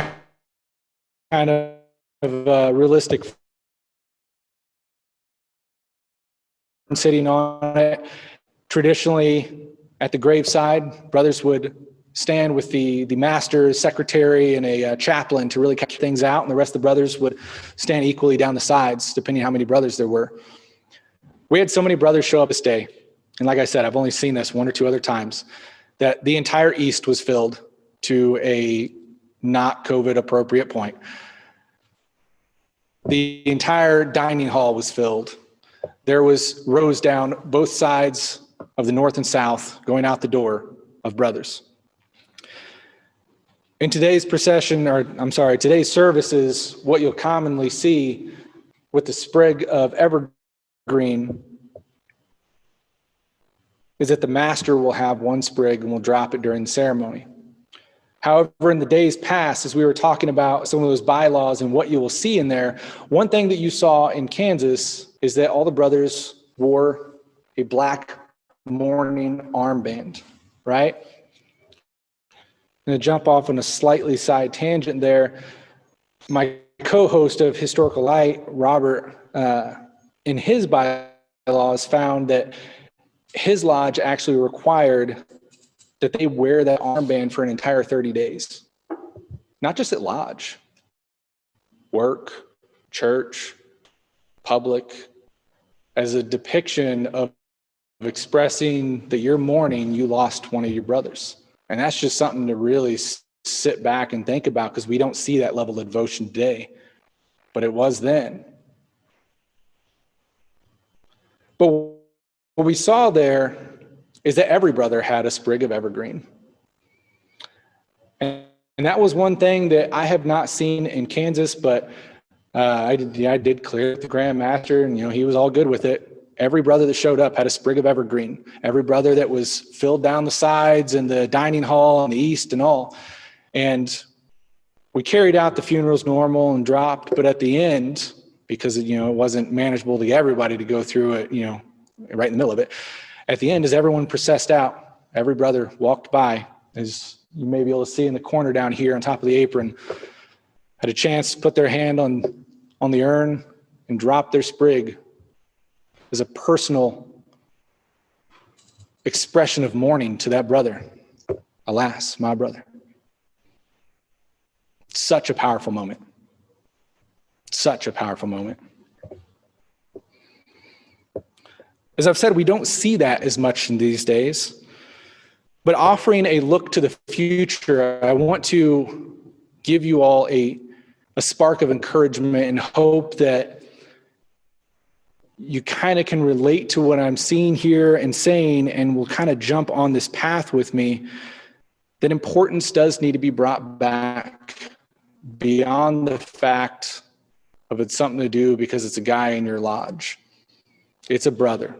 kind of realistic, sitting on it, traditionally at the graveside, brothers would stand with the master, secretary, and a chaplain to really catch things out, and the rest of the brothers would stand equally down the sides, depending on how many brothers there were. We had so many brothers show up this day, and like I said, I've only seen this one or two other times, that the entire east was filled to a not COVID appropriate point. The entire dining hall was filled. There was rows down both sides of the north and south going out the door of brothers. In today's today's services, what you'll commonly see with the sprig of evergreen is that the master will have one sprig and will drop it during the ceremony. However, in the days past, as we were talking about some of those bylaws and what you will see in there, one thing that you saw in Kansas is that all the brothers wore a black mourning armband, right? I'm going to jump off on a slightly side tangent there. My co-host of Historical Light, Robert, in his bylaws found that his lodge actually required that they wear that armband for an entire 30 days. Not just at lodge, work, church, public, as a depiction of expressing that you're mourning you lost one of your brothers. And that's just something to really sit back and think about, because we don't see that level of devotion today, but it was then. But what we saw there is that every brother had a sprig of evergreen. And that was one thing that I have not seen in Kansas, but I did clear with the Grand Master, and he was all good with it. Every brother that showed up had a sprig of evergreen. Every brother that was filled down the sides and the dining hall and the east and all. And we carried out the funerals normal and dropped, but at the end, because it wasn't manageable to get everybody to go through it, right in the middle of it. At the end, as everyone processed out, every brother walked by, as you may be able to see in the corner down here on top of the apron, had a chance to put their hand on the urn and drop their sprig as a personal expression of mourning to that brother. Alas, my brother. Such a powerful moment. Such a powerful moment. As I've said, we don't see that as much in these days, but offering a look to the future, I want to give you all a spark of encouragement and hope that you kind of can relate to what I'm seeing here and saying, and will kind of jump on this path with me, that importance does need to be brought back beyond the fact of it's something to do because it's a guy in your lodge. It's a brother.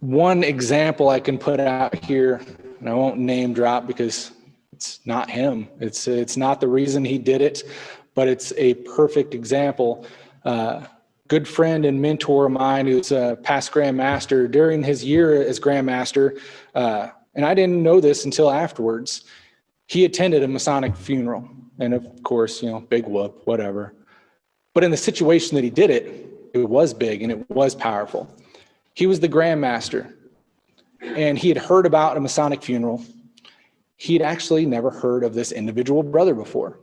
One example I can put out here, and I won't name drop because it's not him. It's not the reason he did it, but it's a perfect example. Good friend and mentor of mine who's a past Grand Master, during his year as Grand Master, and I didn't know this until afterwards, he attended a Masonic funeral. And of course, big whoop, whatever. But in the situation that he did it, it was big and it was powerful. He was the Grand Master, and he had heard about a Masonic funeral. He'd actually never heard of this individual brother before.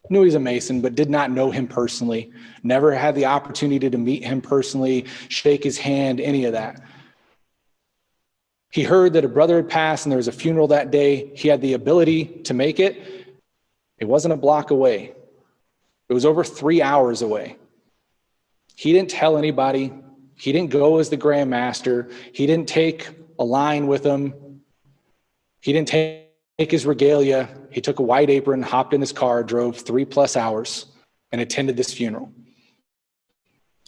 Knew he was a Mason, but did not know him personally. Never had the opportunity to meet him personally, shake his hand, any of that. He heard that a brother had passed and there was a funeral that day. He had the ability to make it. It wasn't a block away. It was over 3 hours away. He didn't tell anybody. He didn't go as the Grand Master. He didn't take a line with him. He didn't take his regalia. He took a white apron, hopped in his car, drove 3+ hours, and attended this funeral.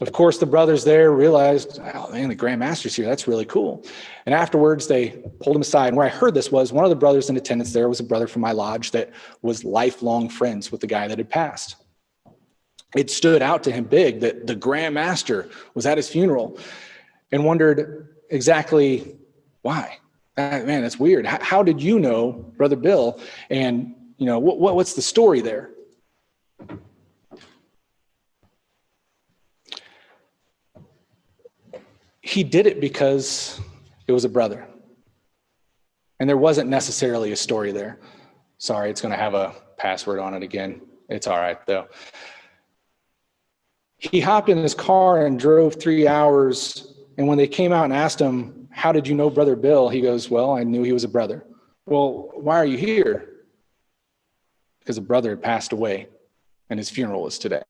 Of course, the brothers there realized, oh man, the Grand Master's here. That's really cool. And afterwards, they pulled him aside. And where I heard this was one of the brothers in attendance there was a brother from my lodge that was lifelong friends with the guy that had passed. It stood out to him big that the Grand Master was at his funeral, and wondered exactly why. Man, that's weird. How did you know, Brother Bill? And what's the story there? He did it because it was a brother. And there wasn't necessarily a story there. Sorry, it's going to have a password on it again. It's all right, though. He hopped in his car and drove 3 hours. And when they came out and asked him, how did you know Brother Bill? He goes, well, I knew he was a brother. Well, why are you here? Because a brother had passed away and his funeral was today.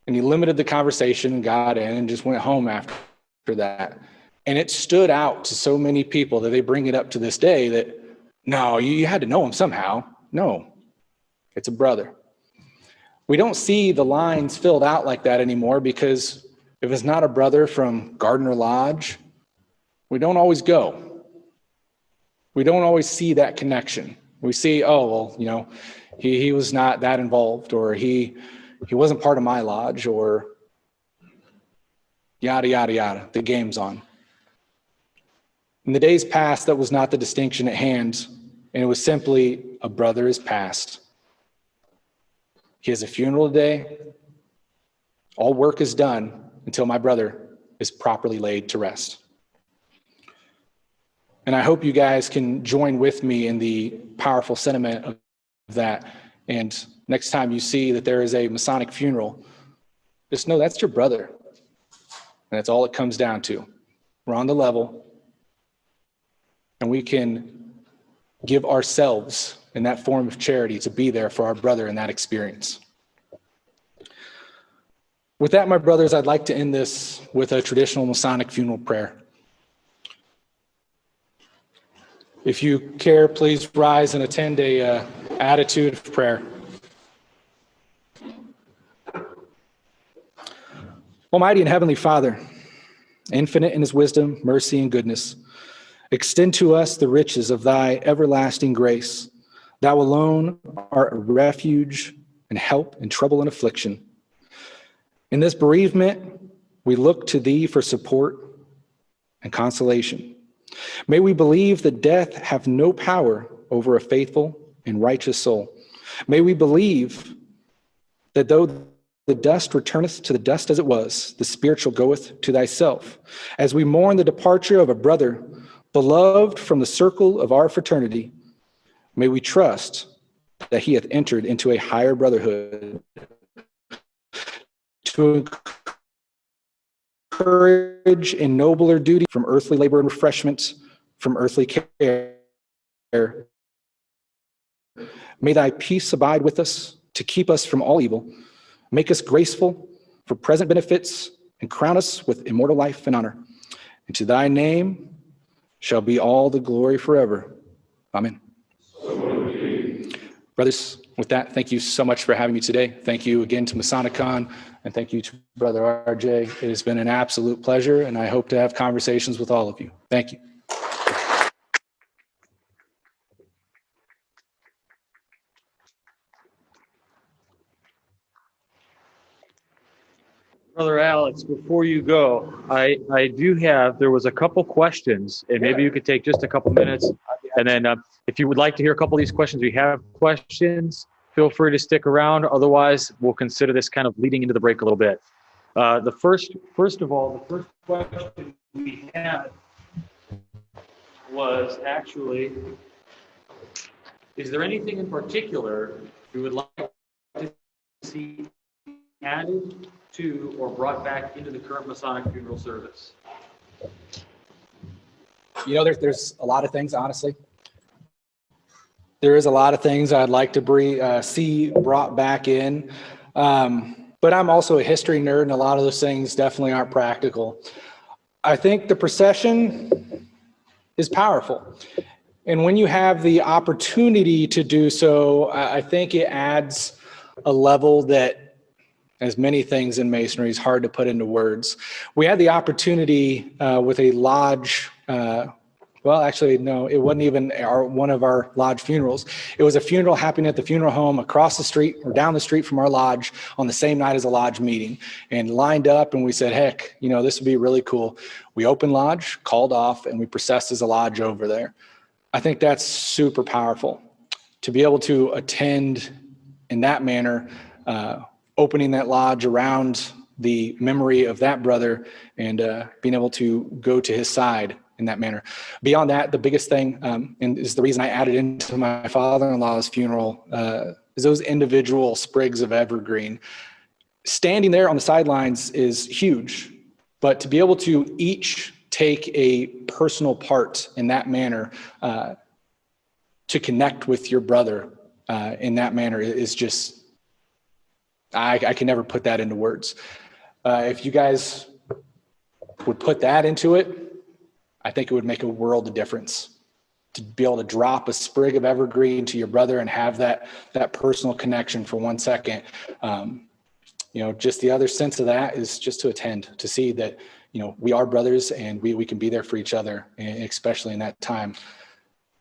And he limited the conversation and got in and just went home after that. And it stood out to so many people that they bring it up to this day that, no, you had to know him somehow. No, it's a brother. We don't see the lines filled out like that anymore because if it's not a brother from Gardner Lodge, we don't always go. We don't always see that connection. We see, oh, well, he was not that involved, or he wasn't part of my lodge, or yada, yada, yada. The game's on. In the days past, that was not the distinction at hand, and it was simply a brother is past. He has a funeral today. All work is done until my brother is properly laid to rest. And I hope you guys can join with me in the powerful sentiment of that. And next time you see that there is a Masonic funeral, just know that's your brother. And that's all it comes down to. We're on the level, and we can give ourselves in that form of charity to be there for our brother in that experience. With that, my brothers, I'd like to end this with a traditional Masonic funeral prayer. If you care, please rise and attend a attitude of prayer. Almighty and Heavenly Father, infinite in his wisdom, mercy, and goodness, extend to us the riches of thy everlasting grace. Thou alone art a refuge and help in trouble and affliction. In this bereavement, we look to thee for support and consolation. May we believe that death have no power over a faithful and righteous soul. May we believe that though the dust returneth to the dust as it was, the spiritual goeth to thyself. As we mourn the departure of a brother, beloved from the circle of our fraternity, may we trust that he hath entered into a higher brotherhood to encourage in nobler duty from earthly labor and refreshment, from earthly care. May thy peace abide with us to keep us from all evil. Make us graceful for present benefits and crown us with immortal life and honor. And to thy name shall be all the glory forever. Amen. Brothers, with that, thank you so much for having me today. Thank you again to Masonicon, and thank you to Brother RJ. It has been an absolute pleasure, and I hope to have conversations with all of you. Thank you. Brother Alex, before you go, there was a couple questions, and maybe you could take just a couple minutes. And then if you would like to hear a couple of these questions, we have questions, feel free to stick around. Otherwise, we'll consider this kind of leading into the break a little bit. The first question we had was actually, is there anything in particular you would like to see added to or brought back into the current Masonic funeral service? You know, there's a lot of things, honestly. There is a lot of things I'd like to see brought back in. But I'm also a history nerd, and a lot of those things definitely aren't practical. I think the procession is powerful. And when you have the opportunity to do so, I think it adds a level that, as many things in Masonry, is hard to put into words. We had the opportunity with a lodge, well, actually, no, it wasn't even one of our lodge funerals. It was a funeral happening at the funeral home across the street or down the street from our lodge on the same night as a lodge meeting, and lined up, and we said, heck, you know, this would be really cool. We opened lodge, called off, and we processed as a lodge over there. I think that's super powerful to be able to attend in that manner, opening that lodge around the memory of that brother and being able to go to his side in that manner. Beyond that, the biggest thing, and is the reason I added into my father-in-law's funeral, is those individual sprigs of evergreen. Standing there on the sidelines is huge, but to be able to each take a personal part in that manner, to connect with your brother in that manner is just, I can never put that into words. If you guys would put that into it, I think it would make a world of difference to be able to drop a sprig of evergreen to your brother and have that personal connection for 1 second. You know, just the other sense of that is just to attend, to see that, you know, we are brothers and we can be there for each other, and especially in that time.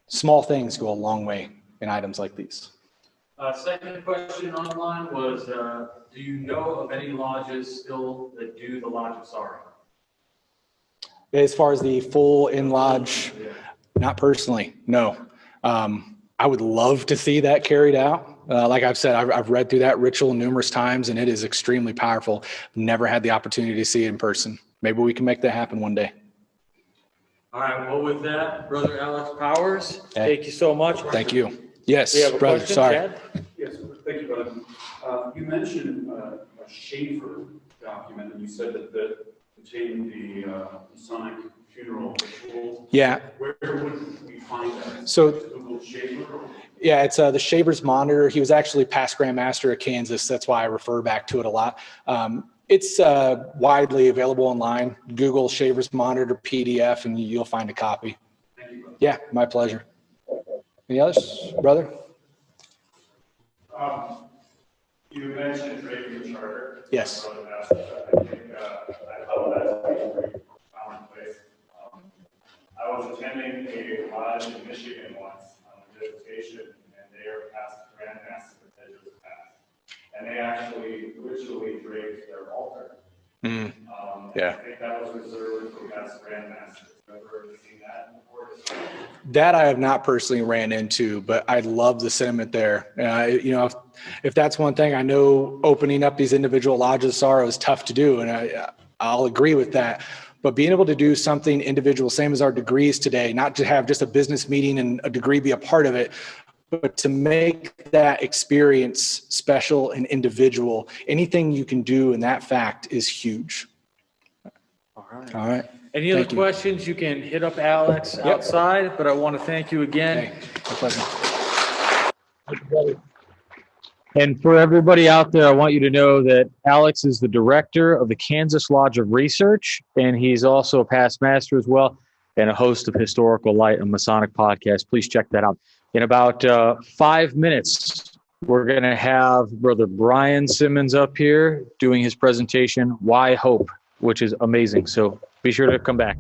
Small things go a long way in items like these. Second question online was, do you know of any lodges still that do the Lodge of Sorrow? As far as the full in-lodge, not personally, no. I would love to see that carried out. Like I've said, I've read through that ritual numerous times, and it is extremely powerful. Never had the opportunity to see it in person. Maybe we can make that happen one day. All right. Well, with that, Brother Alex Powers, thank you so much. Thank you. Yes, Do you have a brother. question, Sorry. Chad? Yes, thank you, brother. You mentioned a Schaefer document, and you said that contained the Masonic funeral rituals. Yeah. Where would we find that? So, Google Schaefer? yeah, it's the Shaver's Monitor. He was actually past Grand Master of Kansas. That's why I refer back to it a lot. It's widely available online. Google Shaver's Monitor PDF, and you'll find a copy. Thank you, brother. Yeah, my pleasure. Any others, brother? You mentioned Drake's Charter. Yes. I think I thought that's a very profound place. I was attending a lodge in Michigan once on a visitation, and they are past grandmasters that just passed. And they actually ritually draped their altar. Yeah. I think that was reserved for past grandmasters. Have you ever seen that before? That I have not personally ran into, but I love the sentiment there. You know, if that's one thing, I know opening up these individual lodges of sorrow is tough to do, and I'll agree with that. But being able to do something individual, same as our degrees today, not to have just a business meeting and a degree be a part of it, but to make that experience special and individual, anything you can do in that fact is huge. All right. All right. Any other questions, you can hit up Alex outside, but I want to thank you again. Hey, my pleasure. And for everybody out there, I want you to know that Alex is the director of the Kansas Lodge of Research, and he's also a past master as well, and a host of Historical Light, a Masonic podcast. Please check that out. In about 5 minutes, we're going to have Brother Brian Simmons up here doing his presentation, Why Hope, which is amazing. So be sure to come back.